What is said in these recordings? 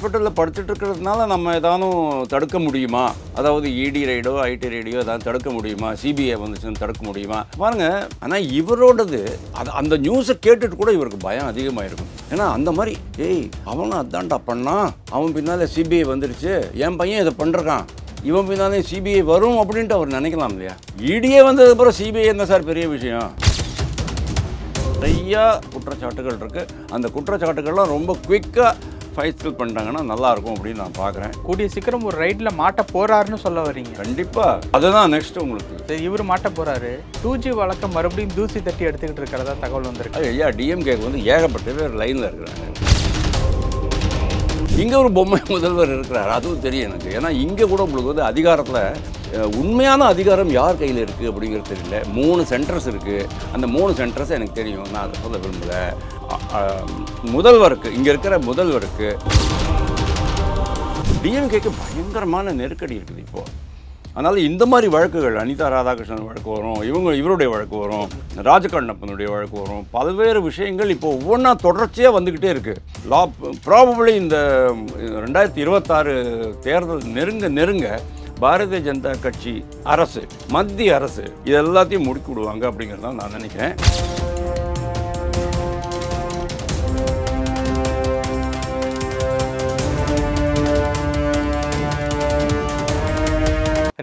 ஹாஸ்பிட்டலில் படுத்துட்டு இருக்கிறதுனால நம்ம ஏதானும் தடுக்க முடியுமா? அதாவது இடி ரைடோ ஐடி ரைடியோ ஏதாவது தடுக்க முடியுமா? சிபிஐ வந்துச்சுன்னு தடுக்க முடியுமா? பாருங்க, ஆனால் இவரோடது அந்த நியூஸை கேட்டுட்டு கூட இவருக்கு பயம் அதிகமாக இருக்கும். ஏன்னா அந்த மாதிரி அவனும் அதான்டா பண்ணான், அவன் பின்னால் சிபிஐ வந்துருச்சு, என் பையன் இதை பண்ணுறான், இவன் பின்னாலே சிபிஐ வரும் அப்படின்ட்டு அவர் நினைக்கலாம் இல்லையா? இடியே வந்ததுக்கப்புறம் சிபிஐ என்ன சார் பெரிய விஷயம்? நிறையா குற்றச்சாட்டுகள் இருக்குது. அந்த குற்றச்சாட்டுகள்லாம் ரொம்ப குவிக்காக ஃபைல் பண்ணிட்டாங்கன்னா நல்லாயிருக்கும் அப்படின்னு நான் பார்க்குறேன். கூடிய சீக்கிரம் ஒரு ரைடில் மாட்ட போகிறாருன்னு சொல்ல வரீங்க? கண்டிப்பாக அதுதான் நெக்ஸ்ட் உங்களுக்கு. சரி, இவர் மாட்ட போகிறாரு. 2G வழக்கம் மறுபடியும் தூசி தட்டி எடுத்துக்கிட்டு இருக்கிறதா தகவல் வந்திருக்கு. ஐயா, டிஎம்கேக்கு வந்து ஏகப்பட்ட பேர் லைனில் இருக்கிறாங்க. இங்கே ஒரு பொம்மை முதல்வர் இருக்கிறார், அதுவும் தெரியும் எனக்கு. ஏன்னா இங்கே கூட உங்களுக்கு வந்து அதிகாரத்தில் உண்மையான அதிகாரம் யார் கையில் இருக்குது அப்படிங்கிறது தெரியல. 3 சென்டர்ஸ் இருக்குது. அந்த 3 சென்டர்ஸ் எனக்கு தெரியும், நான் அதை சொல்ல விரும்பலை. முதல்வருக்கு, இங்கே இருக்கிற முதல்வருக்கு டிஎம்கேக்கு பயங்கரமான நெருக்கடி இருக்குது இப்போது. அதனால் இந்த மாதிரி வழக்குகள், அனிதா ராதாகிருஷ்ணன் வழக்கு வரும், இவருடைய வழக்கு வரும், ராஜகண்ணப்பனுடைய வழக்கு வரும், பல்வேறு விஷயங்கள் இப்போ ஒவ்வொன்றா தொடர்ச்சியாக வந்துக்கிட்டே இருக்குது. ப்ராபபிளி இந்த 2026 தேர்தல் நெருங்க பாரதிய ஜனதா கட்சி அரசு, மத்திய அரசு இது எல்லாத்தையும் முடுக்கி விடுவாங்க அப்படிங்கிறதான் நான் நினைக்கிறேன்.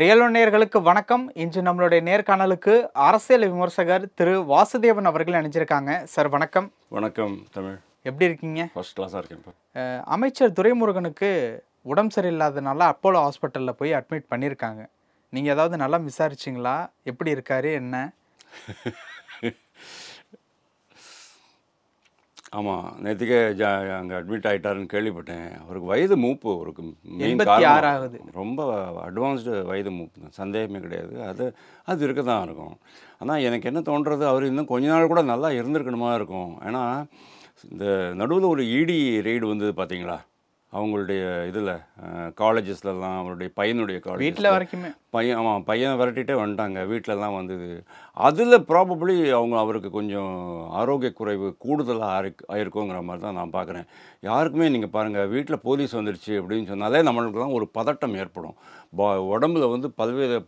ரியல் ஒன் நேயர்களுக்கு வணக்கம். இன்று நம்மளுடைய நேர்காணலுக்கு அரசியல் விமர்சகர் திரு வாசுதேவன் அவர்கள் இணைஞ்சிருக்காங்க. சார் வணக்கம். வணக்கம் தமிழ். எப்படி இருக்கீங்க? ஃபர்ஸ்ட் கிளாஸாக இருக்கேன். அமைச்சர் துரைமுருகனுக்கு உடம்பு சரியில்லாதனால அப்போலோ ஹாஸ்பிட்டலில் போய் அட்மிட் பண்ணியிருக்காங்க. நீங்கள் ஏதாவது நல்லா விசாரிச்சிங்களா? எப்படி இருக்காரு என்ன? ஆமாம், நேற்றுக்கே அங்கே அட்மிட் ஆகிட்டாருன்னு கேள்விப்பட்டேன். அவருக்கு வயது மூப்பு, அவருக்கு 86 ஆகுது. ரொம்ப அட்வான்ஸ்டு வயது மூப்பு தான், சந்தேகமே கிடையாது. அது இருக்க தான் இருக்கும். ஆனால் எனக்கு என்ன தோன்றது, அவர் இன்னும் கொஞ்ச நாள் கூட நல்லா இருந்திருக்கணுமா இருக்கும். ஏன்னா இந்த நடுவில் ஒரு இடி ரெய்டு வந்தது பார்த்தீங்களா, அவங்களுடைய இதில் காலேஜஸ்லலாம், அவருடைய பையனுடைய காலேஜ் வீட்டில் வரைக்குமே பையனை விரட்டிகிட்டே வந்துட்டாங்க, வீட்டிலலாம் வந்தது. அதில் ப்ராபபிளி அவருக்கு கொஞ்சம் ஆரோக்கிய குறைவு கூடுதலாக ஆயிருக்குங்கிற மாதிரி தான் நான் பார்க்குறேன். யாருக்குமே நீங்கள் பாருங்கள், வீட்டில் போலீஸ் வந்துருச்சு அப்படின்னு சொன்னாலே நம்மளுக்குலாம் ஒரு பதட்டம் ஏற்படும். உடம்புல வந்து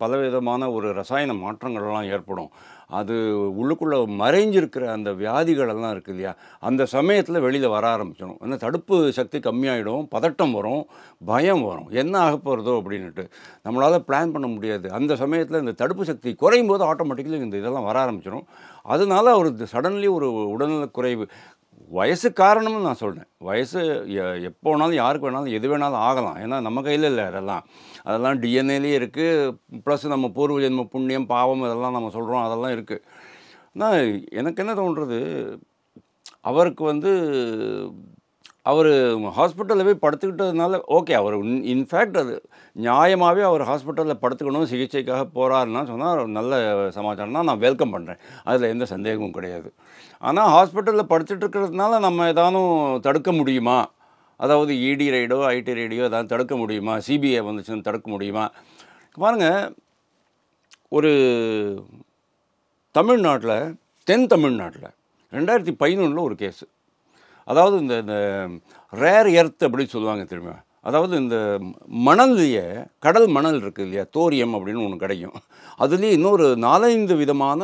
பலவிதமான ஒரு ரசாயன மாற்றங்கள்லாம் ஏற்படும். அது உள்ளுக்குள்ளே மறைஞ்சிருக்கிற அந்த வியாதிகளெல்லாம் இருக்குது இல்லையா, அந்த சமயத்தில் வெளியில் வர ஆரம்பிச்சிடும். ஏன்னா தடுப்பு சக்தி கம்மியாகிடும், பதட்டம் வரும், பயம் வரும், என்ன ஆக போகிறதோ அப்படின்ட்டு நம்மளால் பிளான் பண்ண முடியாது. அந்த சமயத்தில் இந்த தடுப்பு சக்தி குறையும் போது ஆட்டோமேட்டிக்கலி இந்த இதெல்லாம் வர ஆரம்பிச்சிடும். அதனால ஒரு சடன்லி ஒரு உடல்நலக் குறைவு, வயசு காரணம்னு நான் சொல்கிறேன். வயசு எப்போ வேணாலும் யாருக்கு வேணாலும் எது வேணாலும் ஆகலாம். ஏன்னா நம்ம கையில் இல்லை, அதெல்லாம் டிஎன்ஏலேயே இருக்குது. ப்ளஸ் நம்ம பூர்வ ஜென்ம புண்ணியம் பாவம் இதெல்லாம் நம்ம சொல்கிறோம், அதெல்லாம் இருக்குது. ஆனால் எனக்கு என்ன தோன்றது, அவருக்கு வந்து அவர் ஹாஸ்பிட்டலில் போய் படுத்துக்கிட்டதுனால ஓகே, அவர் இன்ஃபேக்ட் அது நியாயமாகவே அவர் ஹாஸ்பிட்டலில் படுத்துக்கணும், சிகிச்சைக்காக போகிறாருன்னா சொன்னால் நல்ல சமாச்சாரம் தான், நான் வெல்கம் பண்ணுறேன். அதில் எந்த சந்தேகமும் கிடையாது. ஆனால் ஹாஸ்பிட்டலில் படுத்துட்டு இருக்கிறதுனால நம்ம ஏதானும் தடுக்க முடியுமா? அதாவது இடி ரைடோ ஐடி ரைடியோ ஏதாவது தடுக்க முடியுமா? சிபிஐ வந்துச்சுன்னு தடுக்க முடியுமா? பாருங்கள், ஒரு தமிழ்நாட்டில், தென் தமிழ்நாட்டில் 2011 ஒரு கேஸு. அதாவது இந்த ரேர் எர்த் அப்படின்னு சொல்லுவாங்க தெரியுமா, அதாவது இந்த மணல்லையே கடல் மணல் இருக்குது இல்லையா, தோரியம் அப்படின்னு ஒன்று கிடைக்கும். அதுலேயே இன்னொரு 4-5 விதமான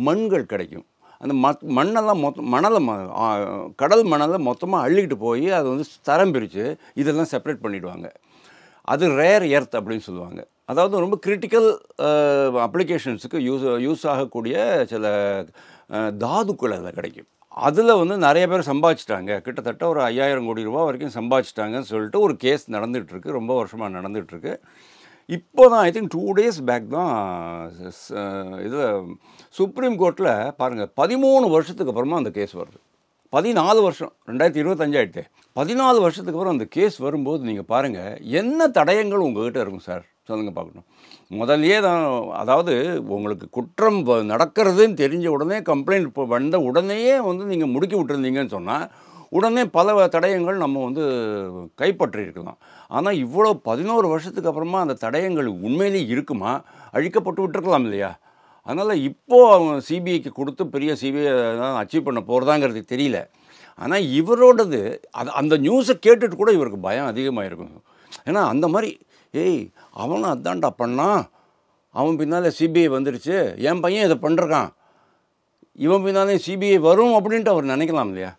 மண்கள் கிடைக்கும். அந்த மண்ணெல்லாம் கடல் மணலை மொத்தமாக அள்ளிக்கிட்டு போய் அதை வந்து தரம் பிரித்து இதெல்லாம் செப்பரேட் பண்ணிவிடுவாங்க. அது ரேர் எர்த் அப்படின்னு சொல்லுவாங்க. அதாவது ரொம்ப கிரிட்டிக்கல் அப்ளிகேஷன்ஸுக்கு யூஸ் ஆகக்கூடிய சில தாதுக்கள் அதில் கிடைக்கும். அதில் வந்து நிறைய பேர் சம்பாதிச்சிட்டாங்க, கிட்டத்தட்ட ஒரு 5000 கோடி ரூபா வரைக்கும் சம்பாதிச்சிட்டாங்கன்னு சொல்லிட்டு ஒரு கேஸ் நடந்துகிட்ருக்கு, ரொம்ப வருஷமாக நடந்துகிட்ருக்கு. இப்போ தான் ஐ திங்க் 2 days பேக் தான் இதில் சுப்ரீம் கோர்ட்டில் பாருங்கள் 13 வருஷத்துக்கு அப்புறமா அந்த கேஸ் வருது. 14 வருஷம், 2025 ஆகிட்டே 14 வருஷத்துக்கு அப்புறம் அந்த கேஸ் வரும்போது நீங்கள் பாருங்கள், என்ன தடயங்கள் உங்கள்கிட்ட இருக்கும் சார், சொல்லுங்கள் பார்க்கணும். முதல்லையே தான், அதாவது உங்களுக்கு குற்றம் நடக்கிறதுன்னு தெரிஞ்ச உடனே கம்ப்ளைண்ட் வந்த உடனேயே வந்து நீங்கள் முடுக்கி விட்டுருந்தீங்கன்னு சொன்னால் உடனே பல தடயங்கள் நம்ம வந்து கைப்பற்றியிருக்கலாம். ஆனால் இவ்வளோ 11 வருஷத்துக்கு அப்புறமா அந்த தடயங்கள் உண்மையிலேயே இருக்குமா, அழிக்கப்பட்டு விட்டுருக்கலாம் இல்லையா? அதனால் இப்போது அவங்க சிபிஐக்கு கொடுத்து பெரிய சிபிஐ தான் அச்சீவ் பண்ண போகிறதாங்கிறது தெரியல. ஆனால் இவரோடது அந்த நியூஸை கேட்டுட்டு கூட இவருக்கு பயம் அதிகமாக இருக்கும். ஏன்னா அந்த மாதிரி ஏய் அவனும் அதான்டா பண்ணான், அவன் பின்னால் சிபிஐ வந்துருச்சு, என் பையன் இதை பண்ணுறான், இவன் பின்னாலே சிபிஐ வரும் அப்படின்ட்டு அவர் நினைக்கலாம் இல்லையா?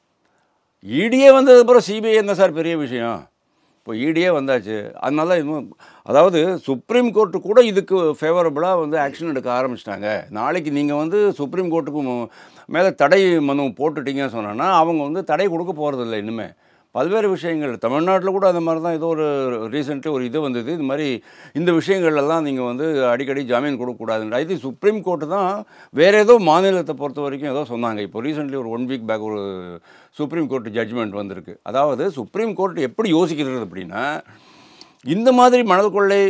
இடியே வந்ததுக்கப்புறம் சிபிஐ என்ன சார் பெரிய விஷயம்? இப்போ இடியே வந்தாச்சு. அதனால இன்னும் அதாவது சுப்ரீம் கோர்ட்டு கூட இதுக்கு ஃபேவரபுளாக வந்து ஆக்ஷன் எடுக்க ஆரம்பிச்சிட்டாங்க. நாளைக்கு நீங்கள் வந்து சுப்ரீம் கோர்ட்டுக்கு மேலே தடை மனு போட்டுட்டீங்கன்னு சொன்னோன்னா அவங்க வந்து தடை கொடுக்க போகிறதில்ல. இன்னுமே பல்வேறு விஷயங்கள் தமிழ்நாட்டில் கூட அந்த மாதிரி தான் ஏதோ ஒரு ரீசெண்ட்லி ஒரு இது வந்தது. இது மாதிரி இந்த விஷயங்கள்லாம் நீங்கள் வந்து அடிக்கடி ஜாமீன் கொடுக்கக்கூடாதுன்ற இது சுப்ரீம் கோர்ட்டு தான் வேறு ஏதோ மாநிலத்தை பொறுத்த வரைக்கும் ஏதோ சொன்னாங்க. இப்போ ரீசெண்ட்லி ஒரு 1 வீக் பேக் ஒரு சுப்ரீம் கோர்ட்டு ஜட்ஜ்மெண்ட் வந்திருக்கு. அதாவது சுப்ரீம் கோர்ட் எப்படி யோசிக்கிறது அப்படின்னா, இந்த மாதிரி மணல் கொள்ளை,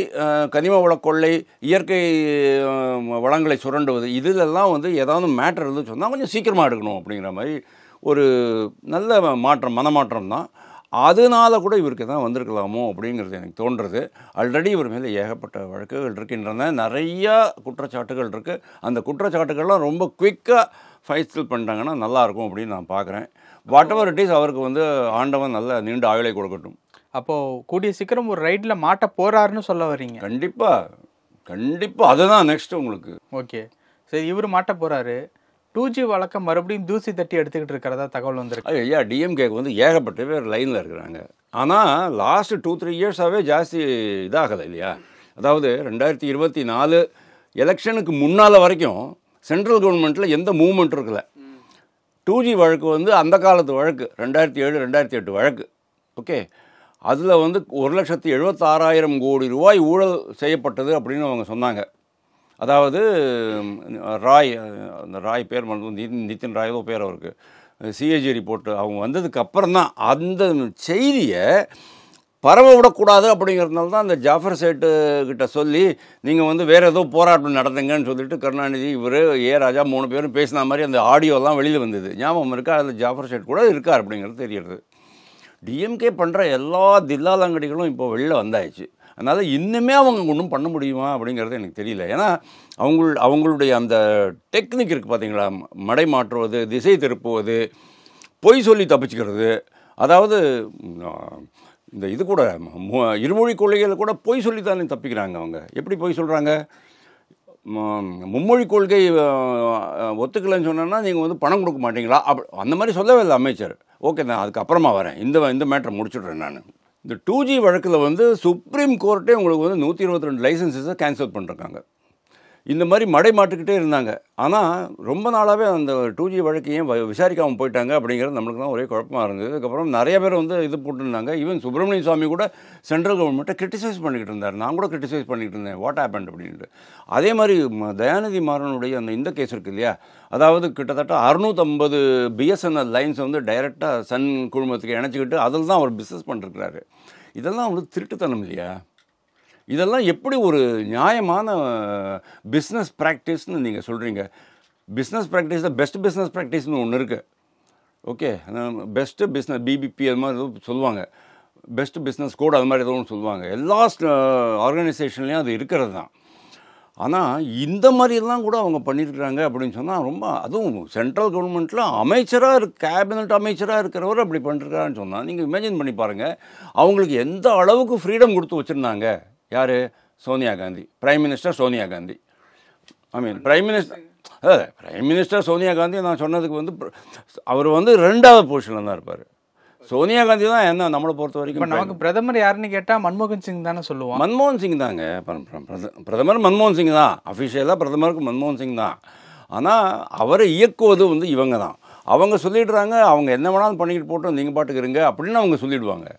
கனிம வள கொள்ளை, இயற்கை வளங்களை சுரண்டுவது இதிலெல்லாம் வந்து ஏதாவது மேட்டர் இருந்து சொன்னால் கொஞ்சம் சீக்கிரமாக எடுக்கணும் அப்படிங்கிற மாதிரி ஒரு நல்ல மாற்றம், மனமாற்றம் தான். அதனால கூட இவருக்கு தான் வந்திருக்கலாமோ அப்படிங்கிறது எனக்கு தோன்றுறது. ஆல்ரெடி இவர் மேலே ஏகப்பட்ட வழக்குகள் இருக்கின்றன, நிறையா குற்றச்சாட்டுகள் இருக்குது. அந்த குற்றச்சாட்டுகள்லாம் ரொம்ப குயிக்காக ஃபைசல் பண்ணிட்டாங்கன்னா நல்லாயிருக்கும் அப்படின்னு நான் பார்க்குறேன். வாட் எவர் இட் இஸ், அவருக்கு வந்து ஆண்டவன் நல்ல நீண்ட ஆயுளை கொடுக்கட்டும். அப்போது கூடிய சீக்கிரம் ஒரு ரைடில் மாட்ட போகிறாருன்னு சொல்ல வர்றீங்க? கண்டிப்பாக அதுதான் நெக்ஸ்ட் உங்களுக்கு. ஓகே, சரி, இவர் மாட்ட போகிறாரு. 2G வழக்கம் மறுபடியும் தூசி தட்டி எடுத்துக்கிட்டு இருக்கிறதா தகவல் வந்திருக்கு. ஐயா, டிஎம்கேக்கு வந்து ஏகப்பட்ட பேர் லைனில் இருக்கிறாங்க. ஆனால் லாஸ்ட்டு 2-3 இயர்ஸாகவே ஜாஸ்தி இதாகலை இல்லையா? அதாவது 2024 எலெக்ஷனுக்கு முன்னால் வரைக்கும் சென்ட்ரல் கவர்மெண்ட்டில் எந்த மூவ்மெண்ட் இருக்கல. 2G வழக்கு வந்து அந்த காலத்து வழக்கு 2007-2008 வழக்கு. ஓகே, அதில் வந்து 1,76,000 கோடி ரூபாய் ஊழல் செய்யப்பட்டது அப்படின்னு அவங்க சொன்னாங்க. அதாவது ராய், அந்த ராய் பேர் வந்து நிதின் ராய் ஏதோ பேர் அவருக்கு, சிஏஜி ரிப்போர்ட்டு அவங்க வந்ததுக்கு அப்புறம் தான் அந்த செய்தியை பரவ விடக்கூடாது அப்படிங்கிறதுனால தான் அந்த ஜாஃபர் சேட்டு கிட்ட சொல்லி நீங்கள் வந்து வேறு ஏதோ போராட்டம் நடத்துங்கன்னு சொல்லிட்டு கருணாநிதி, இவர், ஏ ராஜா 3 பேரும் பேசின மாதிரி அந்த ஆடியோலாம் வெளியில் வந்தது. ஞாபகம் இருக்கா? அதில் ஜாஃபர் சேட் கூட இருக்கார் அப்படிங்கிறது தெரியுது. டிஎம்கே பண்ணுற எல்லா தில்லாலங்கடிகளும் இப்போ வெளியில் வந்தாயிடுச்சு. அதனால் இன்னுமே அவங்க ஒன்றும் பண்ண முடியுமா அப்படிங்கிறது எனக்கு தெரியல. ஏன்னா அவங்களுடைய அந்த டெக்னிக் இருக்குது பார்த்தீங்களா, மடை மாற்றுவது, திசை திருப்புவது, பொய் சொல்லி தப்பிச்சுக்கிறது. அதாவது இந்த இது கூட இருமொழி கொள்கைகள் கூட பொய் சொல்லி தானே தப்பிக்கிறாங்க. அவங்க எப்படி பொய் சொல்கிறாங்க? மும்மொழி கொள்கை ஒத்துக்கலைன்னு சொன்னோன்னா நீங்கள் வந்து பணம் கொடுக்க மாட்டீங்களா? அந்த மாதிரி சொல்லவே இல்லை அமைச்சர். ஓகே, நான் அதுக்கப்புறமா வரேன், இந்த மேட்டரை முடிச்சுட்றேன். நான் இந்த 2G வழக்கில் வந்து சுப்ரீம் கோர்ட்டே உங்களுக்கு வந்து 122 லைசன்ஸஸை கேன்சல் பண்ணிருக்காங்க. இந்த மாதிரி மடை மாட்டுக்கிட்டே இருந்தாங்க. ஆனால் ரொம்ப நாளாகவே அந்த 2G வழக்கு ஏன் விசாரிக்காமல் போயிட்டாங்க அப்படிங்கிறது நம்மளுக்கு தான் ஒரே குழப்பமாக இருந்தது. அதுக்கப்புறம் நிறைய பேர் வந்து இது போட்டுருந்தாங்க. ஈவன் சுப்பிரமணிய சுவாமி கூட சென்ட்ரல் கவர்மெண்ட்டை கிரிட்டிசைஸ் பண்ணிக்கிட்டு இருந்தார். நான் கூட கிரிட்டிசைஸ் பண்ணிக்கிட்டு இருந்தேன், வாட் ஹேப்பன் அப்படின்ட்டு. அதே மாதிரி தயாநிதி மாறனுடைய அந்த இந்த கேஸ் இருக்குது இல்லையா, அதாவது கிட்டத்தட்ட 650 பிஎஸ்என்எல் லைன்ஸ் வந்து டைரெக்டாக சன் குழுமத்துக்கு இணைச்சிக்கிட்டு அதில் தான் அவர் பிஸ்னஸ் பண்ணிருக்கிறாரு. இதெல்லாம் வந்து திருட்டுத்தனம் இல்லையா? இதெல்லாம் எப்படி ஒரு நியாயமான பிஸ்னஸ் ப்ராக்டிஸ்னு நீங்கள் சொல்கிறீங்க? பிஸ்னஸ் ப்ராக்டிஸில் பெஸ்ட் பிஸ்னஸ் ப்ராக்டிஸ்னு ஒன்று இருக்குது. ஓகே, பெஸ்ட்டு பிஸ்னஸ் பிபிபி அது மாதிரி எதுவும் சொல்லுவாங்க, பெஸ்ட் பிஸ்னஸ் கோட் அது மாதிரி ஏதோ ஒன்று சொல்லுவாங்க. எல்லா ஆர்கனைசேஷன்லேயும் அது இருக்கிறது தான். ஆனால் இந்த மாதிரிலாம் கூட அவங்க பண்ணியிருக்கிறாங்க அப்படின்னு சொன்னால் ரொம்ப, அதுவும் சென்ட்ரல் கவர்மெண்ட்டில் அமைச்சராக கேபினட் அமைச்சராக இருக்கிறவர் அப்படி பண்ணிருக்காருன்னு சொன்னால் நீங்கள் இமேஜின் பண்ணி பாருங்கள், அவங்களுக்கு எந்த அளவுக்கு ஃப்ரீடம் கொடுத்து வச்சுருந்தாங்க. யார்? Sonia Gandhi, prime minister Sonia Gandhi. Prime minister Sonia Gandhi நான் சொன்னதுக்கு வந்து அவர் வந்து 2வது பொசிஷனில் தான் இருப்பார். சோனியா காந்தி தான் என்ன நம்மளை பொறுத்த வரைக்கும். நமக்கு பிரதமர் யாருன்னு கேட்டால் மன்மோகன் சிங் தானே சொல்லுவோம். மன்மோகன் சிங் தாங்க பிரதமர். மன்மோகன் சிங் தான் அஃபிஷியலாக பிரதமருக்கு மன்மோகன் சிங் தான். ஆனால் அவரை இயக்குவது வந்து இவங்க தான். அவங்க சொல்லிடுறாங்க, அவங்க என்ன வேணாலும் பண்ணிக்கிட்டு போட்டோம், நீங்கள் பாட்டுக்கு இருங்க அப்படின்னு அவங்க சொல்லிவிடுவாங்க.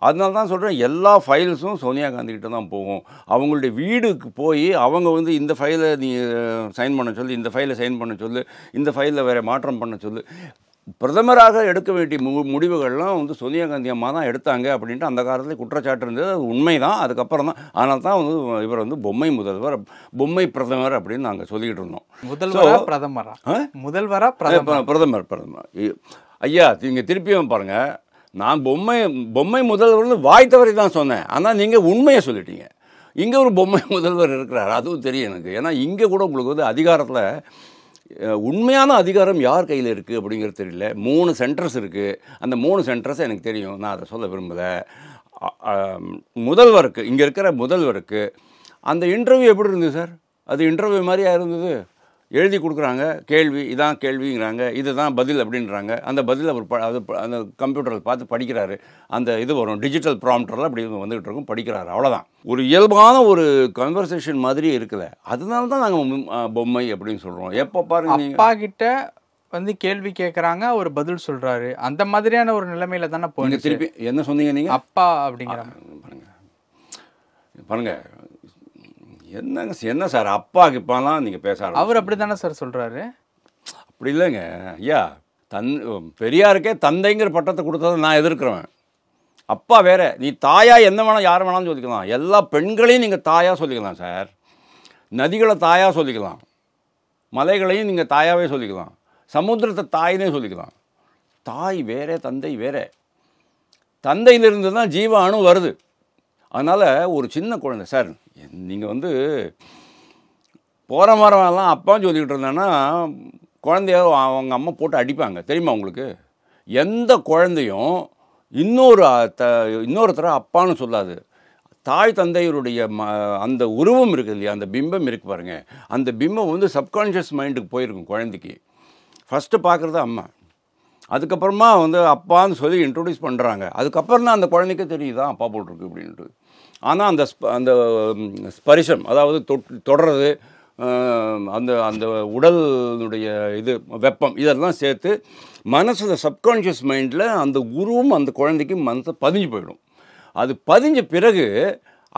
அதனால தான் சொல்கிறேன், எல்லா ஃபைல்ஸும் சோனியா காந்திக்கிட்ட தான் போகும். அவங்களுடைய வீடுக்கு போய் அவங்க வந்து இந்த ஃபைலை நீ சைன் பண்ண சொல்லு, இந்த ஃபைலை சைன் பண்ண சொல்லு, இந்த ஃபைலில் வேறு மாற்றம் பண்ண சொல்லு. பிரதமராக எடுக்க வேண்டிய முடிவுகள்லாம் வந்து சோனியா காந்தி அம்மா தான் எடுத்தாங்க அப்படின்ட்டு அந்த காலத்தில் குற்றச்சாட்டு இருந்தது. அது உண்மை தான். அதுக்கப்புறம் தான் அதனால தான் வந்து இவர் வந்து பொம்மை முதல்வர், பொம்மை பிரதமர் அப்படின்னு நாங்கள் சொல்லிக்கிட்டு இருந்தோம். பிரதமர் ஐயா, நீங்கள் திருப்பியும் பாருங்கள், நான் பொம்மை முதல்வர்னு வாய் தவறி தான் சொன்னேன். ஆனால் நீங்கள் உண்மையை சொல்லிட்டீங்க. இங்கே ஒரு பொம்மை முதல்வர் இருக்கிறார், அதுவும் தெரியும் எனக்கு. ஏன்னா இங்கே கூட உங்களுக்கு வந்து அதிகாரத்தில் உண்மையான அதிகாரம் யார் கையில் இருக்குது அப்படிங்கிறது தெரியல. 3 சென்டர்ஸ் இருக்குது. அந்த 3 சென்டர்ஸ் எனக்கு தெரியும், நான் அதை சொல்ல விரும்பலை. முதல்வருக்கு, இங்கே இருக்கிற முதல்வருக்கு அந்த இன்டர்வியூ எப்படி இருந்தது சார்? அது இன்டர்வியூ மாதிரியா இருந்தது? எழுதி கொடுக்குறாங்க, கேள்வி இதான் கேள்விங்கிறாங்க, இதுதான் பதில் அப்படின்றாங்க. அந்த பதில் அவர் அந்த கம்ப்யூட்டரில் பார்த்து படிக்கிறாரு. அந்த இது வரும், டிஜிட்டல் ப்ராம்ப்டரில் அப்படி வந்துகிட்டு இருக்கும், படிக்கிறாரு, அவ்வளோதான். ஒரு இயல்பான ஒரு கன்வர்சேஷன் மாதிரியே இருக்குல்ல. அதனால தான் நாங்கள் பொம்மை அப்படின்னு சொல்கிறோம். எப்போ பாருங்க, அப்பா கிட்ட வந்து கேள்வி கேட்குறாங்க, ஒரு பதில் சொல்கிறாரு, அந்த மாதிரியான ஒரு நிலைமையில தானே போய் திருப்பி என்ன சொன்னீங்க நீங்கள்? அப்பா அப்படிங்கிற பாருங்க, என்னங்க என்ன சார் அப்பாவுக்கு இப்பாலாம் நீங்கள் பேச அவர் அப்படி தானே சார் சொல்கிறாரு? அப்படி இல்லைங்க ஐயா. பெரியாருக்கே தந்தைங்கிற பட்டத்தை கொடுத்ததை நான் எதிர்க்கிறேன். அப்பா வேற. நீ தாயா என்ன வேணால் யார் வேணாலும் சொல்லிக்கலாம். எல்லா பெண்களையும் நீங்கள் தாயாக சொல்லிக்கலாம் சார். நதிகளை தாயாக சொல்லிக்கலாம், மலைகளையும் நீங்கள் தாயாகவே சொல்லிக்கலாம், சமுத்திரத்தை தாயினே சொல்லிக்கலாம். தாய் வேற, தந்தை வேற. தந்தையிலிருந்து தான் ஜீவ அணு வருது. அதனால் ஒரு சின்ன குழந்தை சார், நீங்கள் வந்து போகிற மரம்லாம் அப்பான்னு சொல்லிக்கிட்டு இருந்தேன்னா குழந்தைய அவங்க அம்மா போட்டு அடிப்பாங்க, தெரியுமா உங்களுக்கு? எந்த குழந்தையும் இன்னொருத்தர அப்பான்னு சொல்லாது. தாய் தந்தையருடைய அந்த உருவம் இருக்குது இல்லையா, அந்த பிம்பம் இருக்குது பாருங்கள். அந்த பிம்பம் வந்து சப்கான்ஷியஸ் மைண்டுக்கு போயிருக்கும் குழந்தைக்கு. ஃபஸ்ட்டு பார்க்குறது அம்மா, அதுக்கப்புறமா வந்து அப்பான்னு சொல்லி இன்ட்ரொடியூஸ் பண்ணுறாங்க. அதுக்கப்புறம் தான் அந்த குழந்தைக்கே தெரியுதான் அப்பா போட்டிருக்கு அப்படின்ட்டு. ஆனால் அந்த ஸ்பரிசம், அதாவது தொடர்றது, அந்த அந்த உடலுடைய இது வெப்பம், இதெல்லாம் சேர்த்து மனசில் சப்கான்ஷியஸ் மைண்டில் அந்த உருவம் அந்த குழந்தைக்கு மனசை பதிஞ்சு போயிடும். அது பதிஞ்ச பிறகு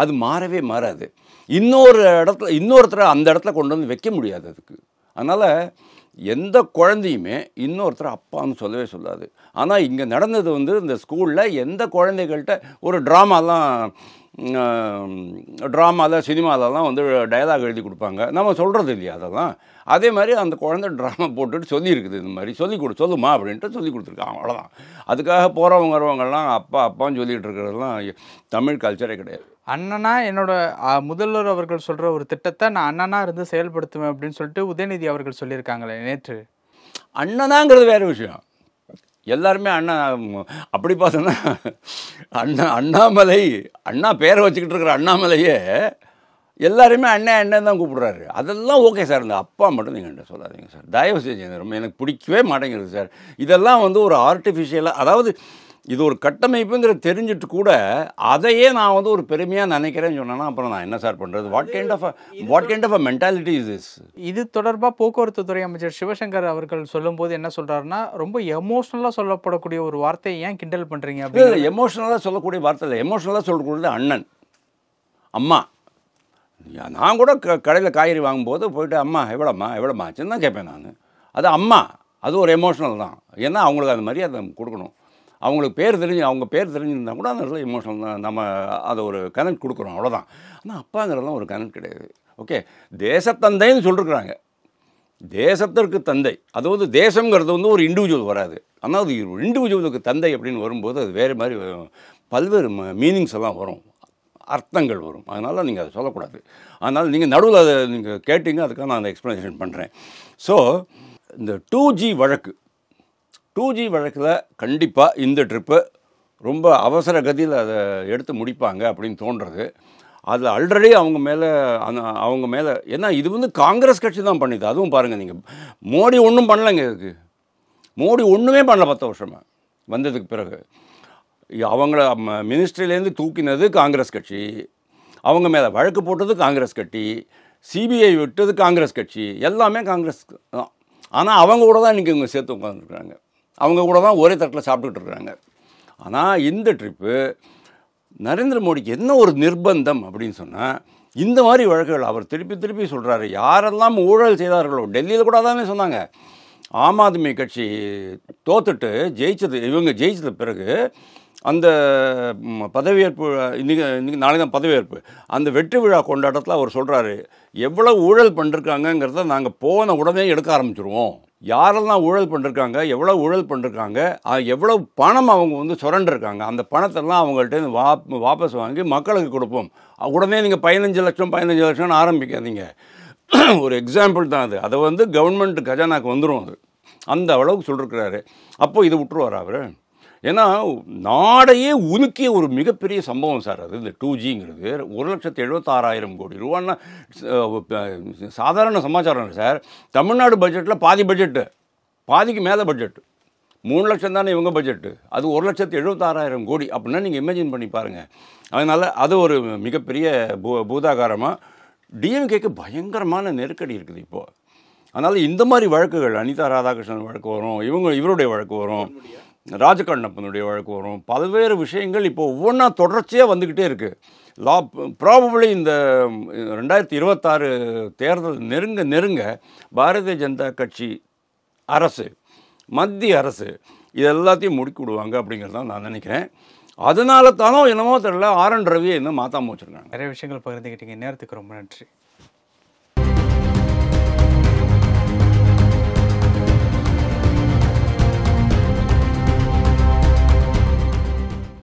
அது மாறவே மாறாது. இன்னொருத்தரை அந்த இடத்துல கொண்டு வந்து வைக்க முடியாது அதுக்கு. அதனால் எந்த குழந்தையுமே இன்னொருத்தர் அப்பான்னு சொல்லவே சொல்லாது. ஆனால் இங்கே நடந்தது வந்து இந்த ஸ்கூலில் எந்த குழந்தைகள்கிட்ட ஒரு ட்ராமாவில் சினிமாலலாம் வந்து டயலாக் எழுதி கொடுப்பாங்க, நம்ம சொல்கிறது இல்லையா அதெல்லாம். அதே மாதிரி அந்த குழந்தை ட்ராமா போட்டுட்டு சொல்லியிருக்குது, இந்த மாதிரி சொல்லுமா அப்படின்ட்டு சொல்லி கொடுத்துருக்காங்க, அவ்வளோதான். அதுக்காக போகிறவங்க வரவங்கெல்லாம் அப்பான்னு சொல்லிகிட்டு இருக்கிறதெல்லாம் தமிழ் கல்ச்சரே கிடையாது. அண்ணனா என்னோட முதல்வர் அவர்கள் சொல்கிற ஒரு திட்டத்தை நான் அண்ணனா இருந்து செயல்படுத்துவேன் அப்படின்னு சொல்லிட்டு உதயநிதி அவர்கள் சொல்லியிருக்காங்களே நேற்று. அண்ணனாங்கிறது வேறு விஷயம். எல்லாருமே அண்ணா. அப்படி பார்த்தோன்னா அண்ணாமலை, அண்ணா பேரை வச்சுக்கிட்டு இருக்கிற அண்ணாமலையே எல்லாருமே அண்ணன் தான் கூப்பிடுறாரு. அதெல்லாம் ஓகே சார். இந்த அப்பா மட்டும் நீங்கள் என்ன சொல்லாதீங்க சார், தயவு செஞ்சு. ரொம்ப எனக்கு பிடிக்கவே மாட்டேங்கிறது சார். இதெல்லாம் வந்து ஒரு ஆர்டிஃபிஷியலாக, அதாவது இது ஒரு கட்டமைப்புங்கிறது தெரிஞ்சுட்டு கூட அதையே நான் வந்து ஒரு பெருமையாக நினைக்கிறேன்னு சொன்னேன்னா அப்புறம் நான் என்ன சார் பண்ணுறது? What kind of a mentality is this? இது தொடர்பாக போக்குவரத்து துறை அமைச்சர் சிவசங்கர் அவர்கள் சொல்லும்போது என்ன சொல்கிறாருன்னா, ரொம்ப எமோஷ்னலாக சொல்லப்படக்கூடிய ஒரு வார்த்தையை ஏன் கிண்டல் பண்ணுறீங்க அப்படின்னு. எமோஷ்னலாக சொல்லக்கூடிய வார்த்தை இல்லை, எமோஷ்னலாக சொல்லக்கூடியது அண்ணன், அம்மா. நான் கூட கடையில் காய்கறி வாங்கும்போது போய்ட்டு அம்மா எவ்வளோம்மா ஆச்சுன்னு தான் கேட்பேன் நான். அது அம்மா, அது ஒரு எமோஷ்னல் தான். ஏன்னா அவங்களுக்கு அந்த மரியாதை கொடுக்கணும். அவங்களுக்கு அவங்க பேர் தெரிஞ்சிருந்தால் கூட அந்த இடத்துல எமோஷனல் தான். நம்ம அதை ஒரு கனெக்ட் கொடுக்குறோம், அவ்வளோதான். ஆனால் அப்பாங்கிறதுலாம் ஒரு கனெக்ட் கிடையாது. ஓகே, தேசத்தந்தைன்னு சொல்லிருக்கிறாங்க. தேசத்திற்கு தந்தை, அதாவது தேசங்கிறது வந்து ஒரு இண்டிவிஜுவல் வராது. ஆனால் அது இண்டிவிஜுவலுக்கு தந்தை அப்படின்னு வரும்போது அது வேறு மாதிரி பல்வேறு மீனிங்ஸ் எல்லாம் வரும், அர்த்தங்கள் வரும். அதனால் நீங்கள் அதை சொல்லக்கூடாது. அதனால் நீங்கள் நடுவில் அதை நீங்கள் கேட்டீங்க, அதுக்காக நான் அந்த எக்ஸ்ப்ளனேஷன் பண்ணுறேன். ஸோ இந்த 2G வழக்கில் கண்டிப்பாக இந்த ட்ரிப்பு ரொம்ப அவசர கதியில் அதை எடுத்து முடிப்பாங்க அப்படின்னு தோன்றுறது. அதில் ஆல்ரெடி அவங்க மேலே ஏன்னா இது வந்து காங்கிரஸ் கட்சி தான் பண்ணிது. அதுவும் பாருங்கள், நீங்கள் மோடி ஒன்றும் பண்ணலைங்க. இதுக்கு மோடி ஒன்றுமே பண்ணல 10 வருஷமாக வந்ததுக்கு பிறகு. அவங்கள மினிஸ்ட்ரியிலேருந்து தூக்கினது காங்கிரஸ் கட்சி, அவங்க மேலே வழக்கு போட்டது காங்கிரஸ் கட்சி, சிபிஐ விட்டது காங்கிரஸ் கட்சி, எல்லாமே காங்கிரஸ் தான். ஆனால் அவங்க கூட தான் இன்றைக்கி இவங்க சேர்த்து உட்காந்துருக்குறாங்க, அவங்க கூட தான் ஒரே தட்டில் சாப்பிட்டுட்டு இருக்கிறாங்க. ஆனால் இந்த ட்ரிப்பு நரேந்திர மோடிக்கு என்ன ஒரு நிர்பந்தம் அப்படின்னு சொன்னால், இந்த மாதிரி வழக்குகள் அவர் திருப்பி சொல்கிறாரு. யாரெல்லாம் ஊழல் செய்தார்களோ, டெல்லியில் கூட தானே சொன்னாங்க. ஆம் ஆத்மி கட்சி தோத்துட்டு இவங்க ஜெயிச்சது பிறகு அந்த பதவியேற்பு இன்றைக்கி நாளை தான் பதவியேற்பு, அந்த வெற்றி விழா கொண்டாட்டத்தில் அவர் சொல்கிறாரு, எவ்வளோ ஊழல் பண்ணிருக்காங்கங்கிறத நாங்கள் போன உடனே எடுக்க ஆரம்பிச்சிருவோம். யாரெல்லாம் ஊழல் பண்ணிருக்காங்க, எவ்வளோ ஊழல் பண்ணிருக்காங்க, எவ்வளோ பணம் அவங்க வந்து சுரண்டிருக்காங்க, அந்த பணத்தெல்லாம் அவங்கள்ட்ட வாபஸ் வாங்கி மக்களுக்கு கொடுப்போம். உடனே நீங்கள் 15 லட்சம் ஆரம்பிக்காதீங்க. ஒரு எக்ஸாம்பிள் தான் அது. அதை வந்து கவர்மெண்ட் கஜானாக்கு வந்துடும் அது, அந்த அளவுக்கு சொல்லிருக்கிறாரு. அப்போ இது விட்டுருவார் அவர்? ஏன்னா நாடையே உலுக்கிய ஒரு மிகப்பெரிய சம்பவம் சார் அது. இந்த 2Gங்கிறது 1,76,000 கோடி ரூபான்னா சாதாரண சமாச்சாரம் இல்லை சார். தமிழ்நாடு பட்ஜெட்டில் பாதி பட்ஜெட்டு, பாதிக்கு மேலே பட்ஜெட்டு, 3 லட்சம் தானே இவங்க பட்ஜெட்டு, அது 1,76,000 கோடி அப்படின்னா நீங்கள் இமேஜின் பண்ணி பாருங்கள். அதனால் அது ஒரு மிகப்பெரிய பூதாகாரமாக டிஎம்கேக்கு பயங்கரமான நெருக்கடி இருக்குது இப்போது. அதனால் இந்த மாதிரி வழக்குகள், அனிதா ராதாகிருஷ்ணன் வழக்கு வரும், இவருடைய வழக்கு வரும், ராஜகண்ணப்பனுடைய வழக்கு வரும், பல்வேறு விஷயங்கள் இப்போ ஒவ்வொன்றா தொடர்ச்சியாக வந்துக்கிட்டே இருக்குது. ப்ராபபிளி இந்த 2026 தேர்தல் நெருங்க பாரதிய ஜனதா கட்சி அரசு, மத்திய அரசு இது எல்லாத்தையும் முடுக்கி விடுவாங்க அப்படிங்கிறது தான் நான் நினைக்கிறேன். அதனால தானோ என்னமோ தெரியல, ஆர்.என். ரவியை இன்னும் மாற்றாமல் வச்சுருக்காங்க. நிறைய விஷயங்கள் பகிர்ந்துக்கிட்டீங்க. நேரத்துக்கு ரொம்ப நன்றி.